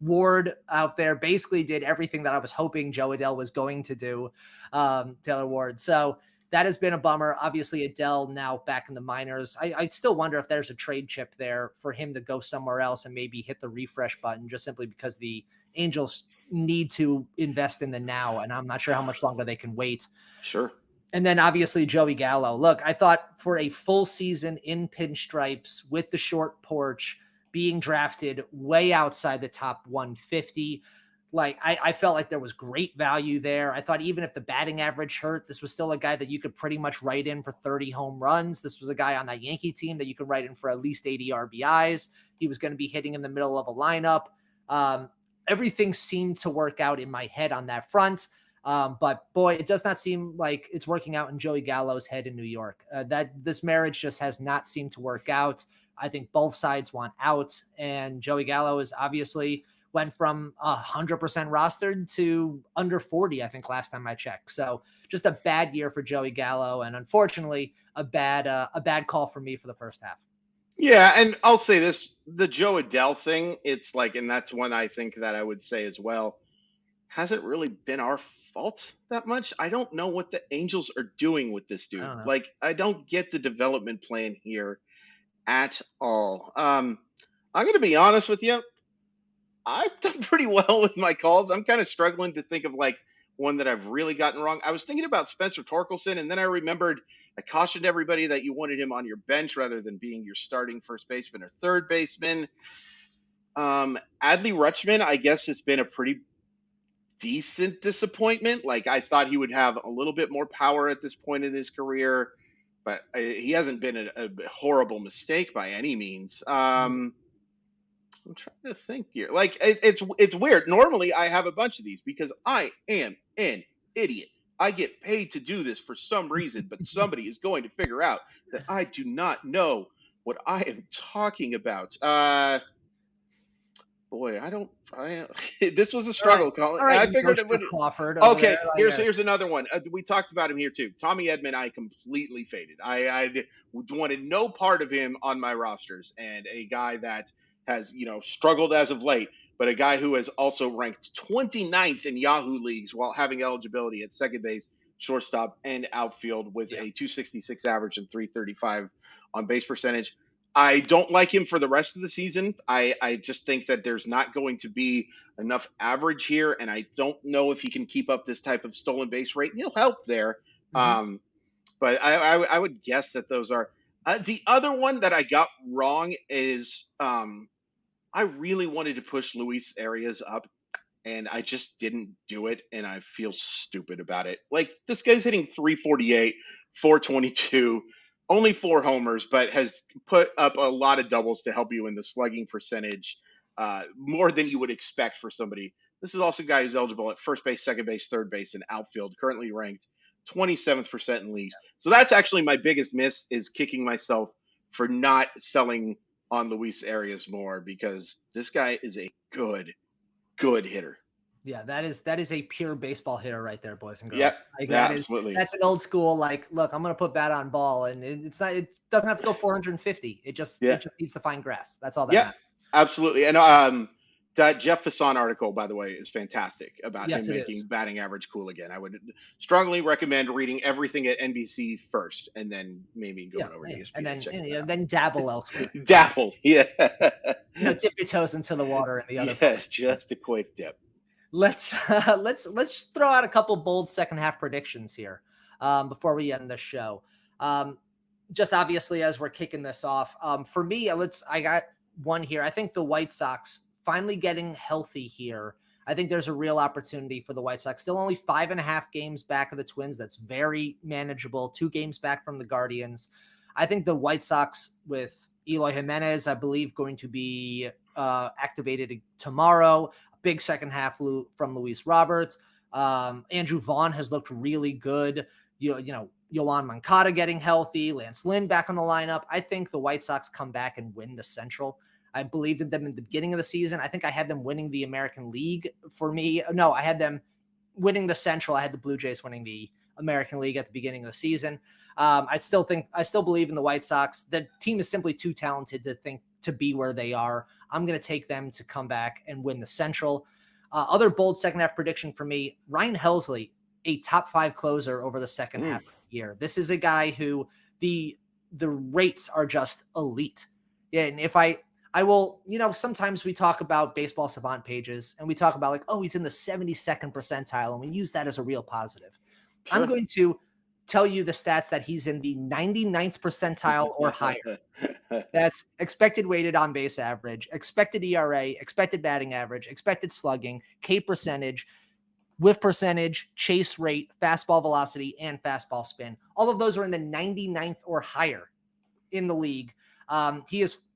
[SPEAKER 1] Ward out there basically did everything that I was hoping Joe Adell was going to do, Taylor Ward. So that has been a bummer. Obviously, Adell now back in the minors. I still wonder if there's a trade chip there for him to go somewhere else and maybe hit the refresh button just simply because the Angels need to invest in the now, and I'm not sure how much longer they can wait.
[SPEAKER 2] Sure.
[SPEAKER 1] And then obviously Joey Gallo. Look, I thought for a full season in pinstripes with the short porch, being drafted way outside the top 150, like I felt like there was great value there. I thought even if the batting average hurt, this was still a guy that you could pretty much write in for 30 home runs. This was a guy on that Yankee team that you could write in for at least 80 RBIs. He was going to be hitting in the middle of a lineup. Everything seemed to work out in my head on that front. But boy, it does not seem like it's working out in Joey Gallo's head in New York. That this marriage just has not seemed to work out. I think both sides want out, and Joey Gallo is obviously went from 100% rostered to under 40, I think last time I checked. So just a bad year for Joey Gallo, and unfortunately a bad call for me for the first half.
[SPEAKER 2] Yeah, and I'll say this, the Joe Adell thing, it's like, and that's one I think that I would say as well, hasn't really been our fault that much. I don't know what the Angels are doing with this dude. I don't get the development plan here at all. I'm going to be honest with you. I've done pretty well with my calls. I'm kind of struggling to think of like one that I've really gotten wrong. I was thinking about Spencer Torkelson, and then I remembered I cautioned everybody that you wanted him on your bench rather than being your starting first baseman or third baseman. Adley Rutschman, I guess it's been a pretty decent disappointment. Like I thought he would have a little bit more power at this point in his career, but he hasn't been a horrible mistake by any means. I'm trying to think here. Like it's weird. Normally I have a bunch of these because I am an idiot. I get paid to do this for some reason, but somebody is going to figure out that I do not know what I am talking about. Boy, this was a
[SPEAKER 1] All right,
[SPEAKER 2] struggle, Colin.
[SPEAKER 1] all right,
[SPEAKER 2] I figured it
[SPEAKER 1] Mr.
[SPEAKER 2] would.
[SPEAKER 1] Crawford over
[SPEAKER 2] Okay,
[SPEAKER 1] there. Like,
[SPEAKER 2] here's another one. We talked about him here too. Tommy Edmond, I completely faded. I wanted no part of him on my rosters, and a guy that has struggled as of late, but a guy who has also ranked 29th in Yahoo leagues while having eligibility at second base, shortstop, and outfield with
[SPEAKER 1] yeah.
[SPEAKER 2] a 266 average and 335 on base percentage. I don't like him for the rest of the season. I just think that there's not going to be enough average here, and I don't know if he can keep up this type of stolen base rate. He'll help there,
[SPEAKER 1] Mhm.
[SPEAKER 2] but I would guess that those are the other one that I got wrong is I really wanted to push Luis Arias up, and I just didn't do it, and I feel stupid about it. Like, this guy's hitting 348, 422, only 4 homers, but has put up a lot of doubles to help you in the slugging percentage, more than you would expect for somebody. This is also a guy who's eligible at first base, second base, third base, and outfield, currently ranked 27th% in leagues. So that's actually my biggest miss, is kicking myself for not selling on Luis Arias more, because this guy is a good hitter.
[SPEAKER 1] Yeah, that is a pure baseball hitter right there, boys and
[SPEAKER 2] Yeah,
[SPEAKER 1] girls. Like,
[SPEAKER 2] yeah, absolutely.
[SPEAKER 1] that's an old school, like, look, I'm gonna put bat on ball, and it's not, it doesn't have to go 450.
[SPEAKER 2] Yeah,
[SPEAKER 1] It just needs to find grass. That's all that
[SPEAKER 2] yeah,
[SPEAKER 1] matters.
[SPEAKER 2] absolutely. And that Jeff Passan article, by the way, is fantastic about him
[SPEAKER 1] Yes, it
[SPEAKER 2] making
[SPEAKER 1] is.
[SPEAKER 2] batting average cool again. I would strongly recommend reading everything at NBC first, and then maybe
[SPEAKER 1] Yeah,
[SPEAKER 2] going over to
[SPEAKER 1] yeah.
[SPEAKER 2] ESPN and checking that
[SPEAKER 1] Then dabble elsewhere.
[SPEAKER 2] out. Dapple, yeah,
[SPEAKER 1] Dip your toes into the water in the other
[SPEAKER 2] yes,
[SPEAKER 1] places.
[SPEAKER 2] just a quick dip.
[SPEAKER 1] Let's throw out a couple bold second half predictions here before we end the show. Just obviously as we're kicking this off, for me, I got one here. I think the White Sox finally getting healthy here. I think there's a real opportunity for the White Sox. Still only 5.5 games back of the Twins. That's very manageable. 2 games back from the Guardians. I think the White Sox with Eloy Jimenez, I believe, going to be activated tomorrow. Big second half from Luis Roberts. Andrew Vaughn has looked really good. You know, Yoan Moncada getting healthy. Lance Lynn back on the lineup. I think the White Sox come back and win the Central. I believed in them in the beginning of the season. I think I had them winning the American League for me. No, I had them winning the Central. I had the Blue Jays winning the American League at the beginning of the season. I still believe in the White Sox. The team is simply too talented to be where they are. I'm going to take them to come back and win the Central. Other bold second half prediction for me, Ryan Helsley, a top 5 closer over the second half of the year. This is a guy who the rates are just elite. Yeah, and if I will, sometimes we talk about baseball savant pages and we talk about like, oh, he's in the 72nd percentile, and we use that as a real positive.
[SPEAKER 2] Sure.
[SPEAKER 1] I'm going to tell you the stats that he's in the 99th percentile or higher. That's expected weighted on base average, expected ERA, expected batting average, expected slugging, K percentage, whiff percentage, chase rate, fastball velocity, and fastball spin. All of those are in the 99th or higher in the league.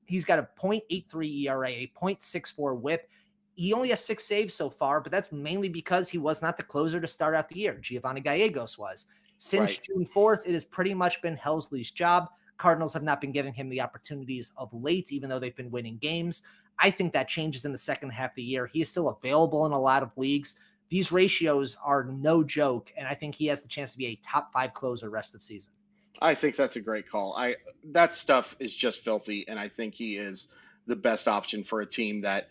[SPEAKER 1] He's got a 0.83 ERA, a 0.64 whip. He only has 6 saves so far, but that's mainly because he was not the closer to start out the year. Giovanni Gallegos was. Since June 4th, it has pretty much been Helsley's job. Cardinals have not been giving him the opportunities of late, even though they've been winning games. I think that changes in the second half of the year. He is still available in a lot of leagues. These ratios are no joke, and I think he has the chance to be a top 5 closer rest of season.
[SPEAKER 2] I think that's a great call. That stuff is just filthy, and I think he is the best option for a team that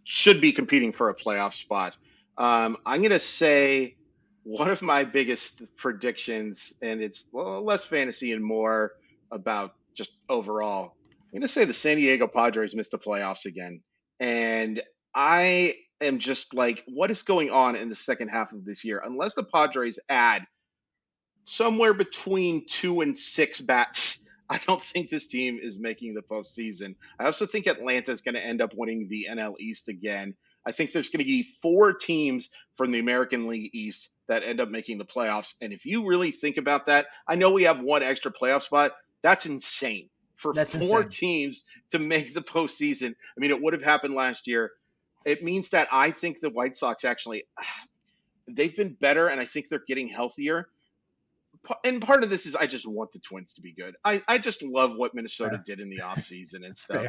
[SPEAKER 2] should be competing for a playoff spot. I'm going to say one of my biggest predictions, and it's less fantasy and more about just overall. I'm going to say the San Diego Padres missed the playoffs again, and I am just like, what is going on in the second half of this year? Unless the Padres add somewhere between 2 and 6 bats, I don't think this team is making the postseason. I also think Atlanta is going to end up winning the NL East again. I think there's going to be 4 teams from the American League East that end up making the playoffs. And if you really think about that, I know we have 1 extra playoff spot. That's insane. That's 4 insane. Teams to make the postseason. I mean, it would have happened last year. It means that I think the White Sox actually, they've been better, and I think they're getting healthier. And part of this is I just want the Twins to be good. I just love what Minnesota did in the offseason and stuff.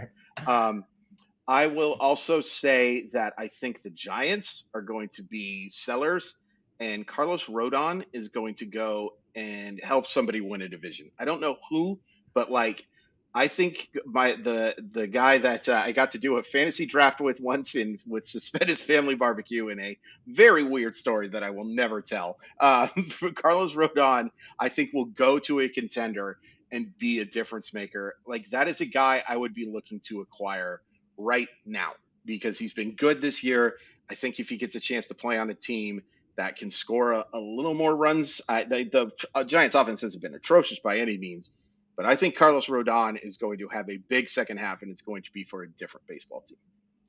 [SPEAKER 2] I will also say that I think the Giants are going to be sellers, and Carlos Rodon is going to go and help somebody win a division. I don't know who, but like I think the guy that I got to do a fantasy draft with once in with Suspended Family Barbecue in a very weird story that I will never tell. Carlos Rodon, I think, will go to a contender and be a difference maker. Like that is a guy I would be looking to acquire right now because he's been good this year. I think if he gets a chance to play on a team that can score a little more runs, the Giants offense hasn't been atrocious by any means, but I think Carlos Rodon is going to have a big second half, and it's going to be for a different baseball team.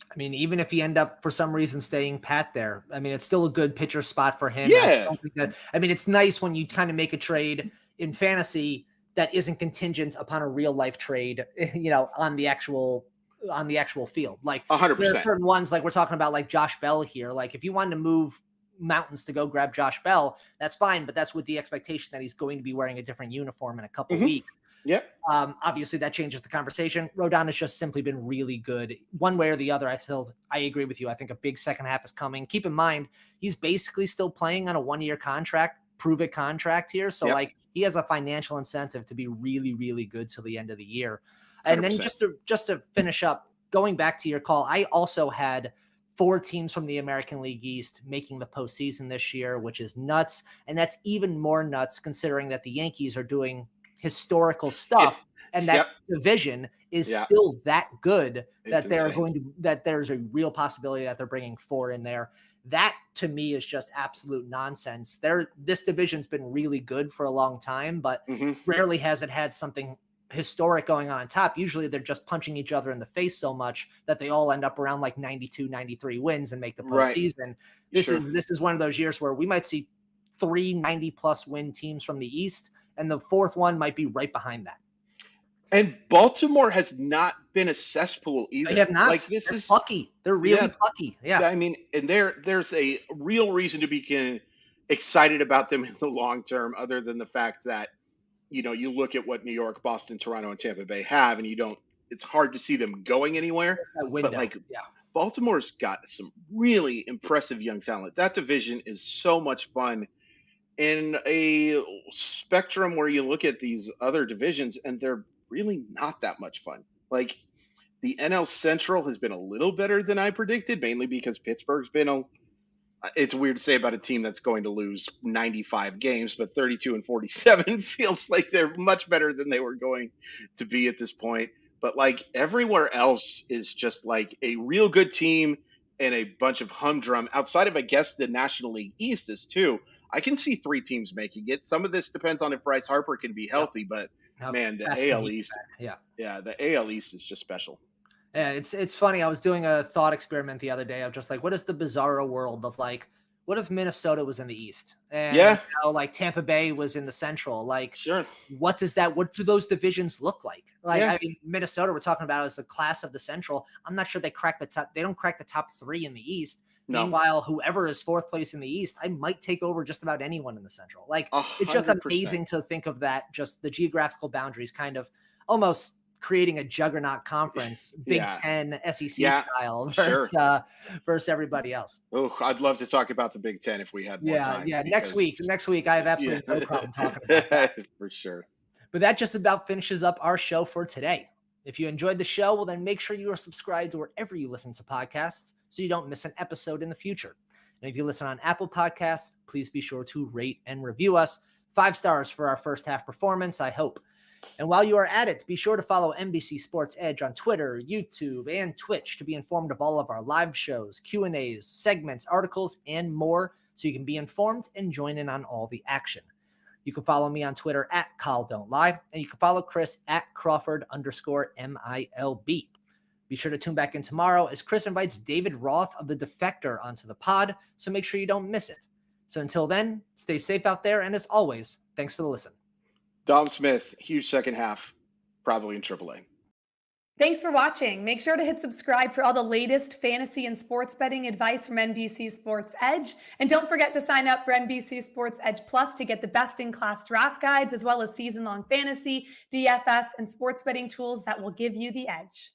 [SPEAKER 1] I mean, even if he end up for some reason staying pat there, I mean, it's still a good pitcher spot for him.
[SPEAKER 2] Yeah.
[SPEAKER 1] I mean, it's nice when you kind of make a trade in fantasy that isn't contingent upon a real life trade, on the actual field. Like
[SPEAKER 2] 100%.
[SPEAKER 1] There are certain ones, like we're talking about, like Josh Bell here. Like if you wanted to move mountains to go grab Josh Bell, that's fine, but that's with the expectation that he's going to be wearing a different uniform in a couple weeks.
[SPEAKER 2] Yep.
[SPEAKER 1] Obviously that changes the conversation. Rodon has just simply been really good one way or the other. I agree with you. I think a big second half is coming. Keep in mind, he's basically still playing on a 1-year contract, prove it contract here. So like he has a financial incentive to be really, really good till the end of the year. And 100%. Then just to finish up, going back to your call, I also had 4 teams from the American League East making the postseason this year, which is nuts. And that's even more nuts considering that the Yankees are doing historical stuff and that division is still that good that that there's a real possibility that they're bringing 4 in there. That to me is just absolute nonsense. This division's been really good for a long time, but rarely has it had something historic going on top. Usually they're just punching each other in the face so much that they all end up around like 92, 93 wins and make the postseason. Right. This is one of those years where we might see 3 90+ win teams from the East, and the 4th one might be right behind that.
[SPEAKER 2] And Baltimore has not been a cesspool either.
[SPEAKER 1] They have not.
[SPEAKER 2] Like
[SPEAKER 1] they're plucky. They're really plucky. Yeah.
[SPEAKER 2] I mean, and there's a real reason to be excited about them in the long term, other than the fact that, you look at what New York, Boston, Toronto, and Tampa Bay have, and it's hard to see them going anywhere. But Baltimore's got some really impressive young talent. That division is so much fun in a spectrum where you look at these other divisions and they're really not that much fun. Like the NL Central has been a little better than I predicted, mainly because Pittsburgh's been it's weird to say about a team that's going to lose 95 games, but 32-47 feels like they're much better than they were going to be at this point. But like everywhere else is just like a real good team and a bunch of humdrum outside of, I guess, the National League East is too. I can see 3 teams making it. Some of this depends on if Bryce Harper can be healthy, but man, the AL East, the AL East is just special.
[SPEAKER 1] Yeah, it's funny. I was doing a thought experiment the other day of just like, what is the bizarro world of like, what if Minnesota was in the East and like Tampa Bay was in the Central? Like, what do those divisions look like? Like, I mean, Minnesota, we're talking about as a class of the Central. I'm not sure they don't crack the top 3 in the East. No. Meanwhile, whoever is 4th place in the East, I might take over just about anyone in the Central. Like, 100%. It's just amazing to think of that, just the geographical boundaries kind of almost creating a juggernaut conference, Big Ten, SEC style versus everybody else.
[SPEAKER 2] Oh, I'd love to talk about the Big Ten if we had more time.
[SPEAKER 1] Yeah, next week, I have absolutely no problem talking about that.
[SPEAKER 2] For sure.
[SPEAKER 1] But that just about finishes up our show for today. If you enjoyed the show, well, then make sure you are subscribed to wherever you listen to podcasts so you don't miss an episode in the future. And if you listen on Apple Podcasts, please be sure to rate and review us. 5 stars for our first half performance, I hope. And while you are at it, be sure to follow NBC Sports Edge on Twitter, YouTube, and Twitch to be informed of all of our live shows, Q&As, segments, articles, and more, so you can be informed and join in on all the action. You can follow me on Twitter at ColDon'tLie, and you can follow Chris at Crawford_MILB. Be sure to tune back in tomorrow as Chris invites David Roth of The Defector onto the pod, so make sure you don't miss it. So until then, stay safe out there, and as always, thanks for the listen.
[SPEAKER 2] Dom Smith, huge second half, probably in AAA.
[SPEAKER 3] Thanks for watching. Make sure to hit subscribe for all the latest fantasy and sports betting advice from NBC Sports Edge. And don't forget to sign up for NBC Sports Edge Plus to get the best-in-class draft guides, as well as season-long fantasy, DFS, and sports betting tools that will give you the edge.